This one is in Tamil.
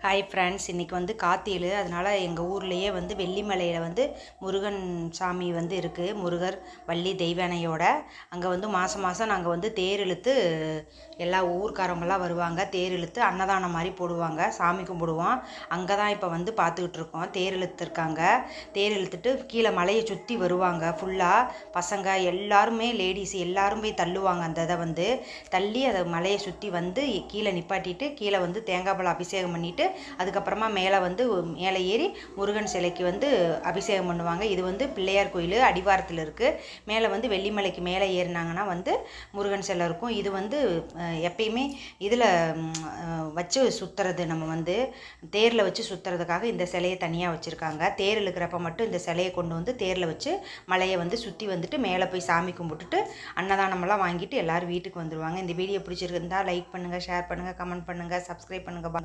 ஹாய் ஃப்ரெண்ட்ஸ், இன்றைக்கி வந்து கார்த்திகை, அதனால் எங்கள் ஊர்லேயே வந்து வெள்ளிமலையில் வந்து முருகன் சாமி வந்து இருக்குது. முருகர் வள்ளி தெய்வானையோட அங்கே வந்து மாதம் மாதம் நாங்கள் வந்து தேர் இழுத்து எல்லா ஊர்க்காரவங்களாம் வருவாங்க. தேர் இழுத்து அன்னதானம் மாதிரி போடுவாங்க, சாமி கும்பிடுவோம். அங்கே தான் இப்போ வந்து பார்த்துக்கிட்டு இருக்கோம். தேர் இழுத்துருக்காங்க. தேர் இழுத்துட்டு கீழே மலையை சுற்றி வருவாங்க. ஃபுல்லாக பசங்க எல்லாருமே, லேடிஸ் எல்லாரும் போய் தள்ளுவாங்க. அந்த இதை வந்து தள்ளி அதை மலையை சுற்றி வந்து கீழே நிப்பாட்டிட்டு கீழே வந்து தேங்காய் பழம் அபிஷேகம் பண்ணிவிட்டு அதுக்கப்புறமா மேலே வந்து மேலே ஏறி முருகன் சிலைக்கு வந்து அபிஷேகம் பண்ணுவாங்க. இது வந்து பிள்ளையார் கோயில் அடிவாரத்தில் இருக்குது. மேலே வந்து வெள்ளிமலைக்கு மேலே ஏறினாங்கன்னா வந்து முருகன் சிலை இருக்கும். இது வந்து எப்பயுமே இதில் வச்சு சுற்றுறது, நம்ம வந்து தேரில் வச்சு சுற்றுறதுக்காக இந்த சிலையை தனியாக வச்சுருக்காங்க. தேர் இழுக்கிறப்ப மட்டும் இந்த சிலையை கொண்டு வந்து தேரில் வச்சு மலையை வந்து சுற்றி வந்துட்டு மேலே போய் சாமி கும்பிட்டுட்டு அன்னதானமெல்லாம் வாங்கிட்டு எல்லோரும் வீட்டுக்கு வந்துடுவாங்க. இந்த வீடியோ பிடிச்சிருந்தா லைக் பண்ணுங்கள், ஷேர் பண்ணுங்கள், கமெண்ட் பண்ணுங்கள், சப்ஸ்கிரைப் பண்ணுங்கள்.